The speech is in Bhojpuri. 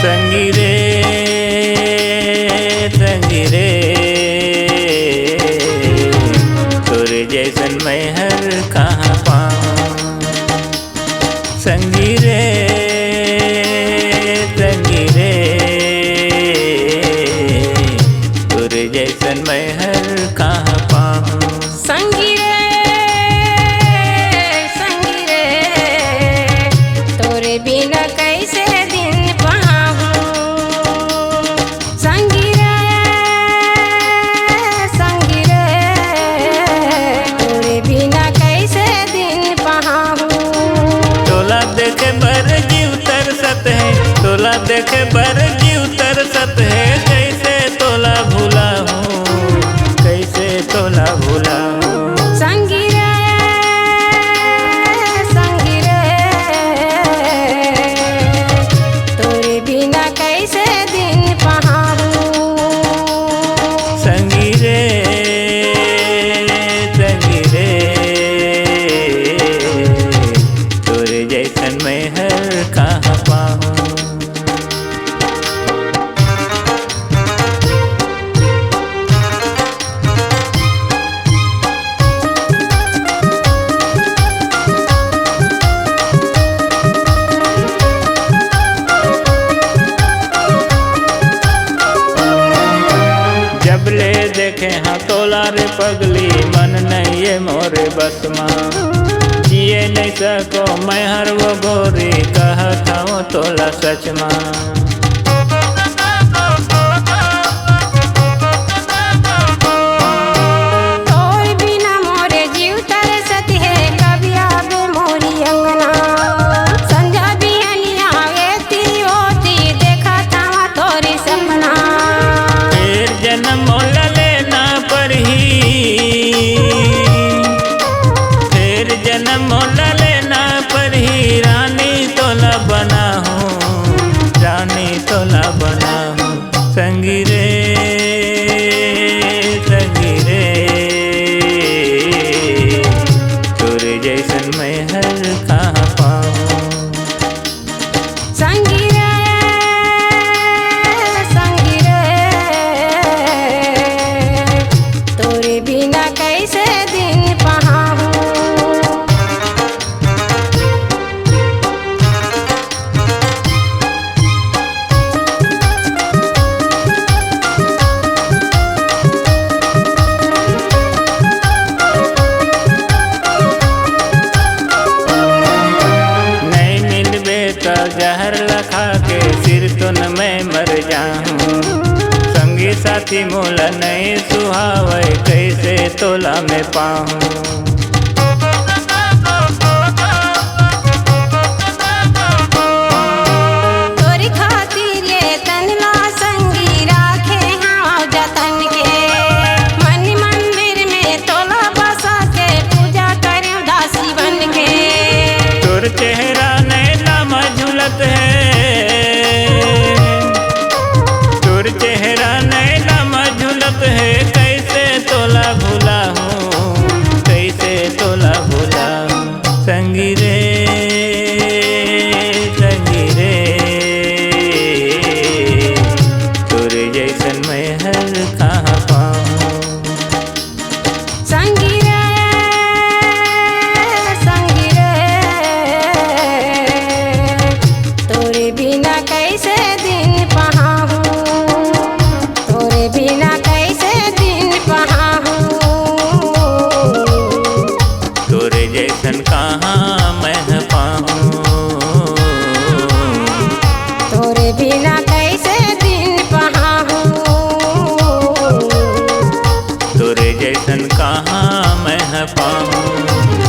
संगी रे तोरे जैसन मैं हर कहाँ पाऊँ। संगी रे तोरे जैसन मैं हर कहाँ पाऊँ। संगी रे तोरे बिना कैसे दिन पाऊँ। संगी रे तोरे बिना कैसे दिन पाऊँ। तोला देखे बर जीव तरसत है, तोला देखे बर जीव तरसत है। कैसे तोला भूला हूँ, कैसे तोला भूला हूँ। संगी रे तोरे बिना कैसे दिन पाऊँ। संगी रे तोरे जैसन मैं हर कहाँ पाऊँ। जब ले देखे हाँ तोला रे पगली, मन नहीं ये मोरे बस माँ। जिए नहीं सको मैं हर वो गोरी, कहता हूँ तोला सच माँ। तोर बिना मोरे जीव तरसत है, कभी आवे मोरी अंगना। संजा बिहनिया वेती होती, देखा था तोरी सपना। फिर जन्म मोला लेना पड़ही, फिर जन्म मोला लेना पड़ही। रानी तोला बना हूँ, रानी तोला बना हूँ। संगी रे तोरे जैसन मैं हर कहाँ पाऊँ। संगी रे तोरे बिना कैसे दिन पाऊँ। नहीं मिलबे तो जहर लखा के सिर तो न मैं मर जाऊँ। संगी साथी मोला नहीं सुहावे, कैसे तोला में पाऊँ। तोरी खातिर ये तनला संगी राखे हाँ जतन के। मन मंदिर में तोला बसा के, पूजा करे दासी बन के। तोर चेहरा नैना में झुलत है, तोर चेहरा नैना में झुलत है। कैसे तोला भूला हूँ, कैसे तोला भूला हूँ। संगी रे तोरे जैसन मैं हर कहाँ पाऊँ। संगी रे तोरे बिना कैसे दिन पाऊँ। तोरे बिना कैसे दिन पाऊँ। तोरे जैसन कहाँ मैं पाऊँ। तोरे बिना कैसे दिन पाऊँ। तोरे जैसन कहाँ मैं पाऊँ।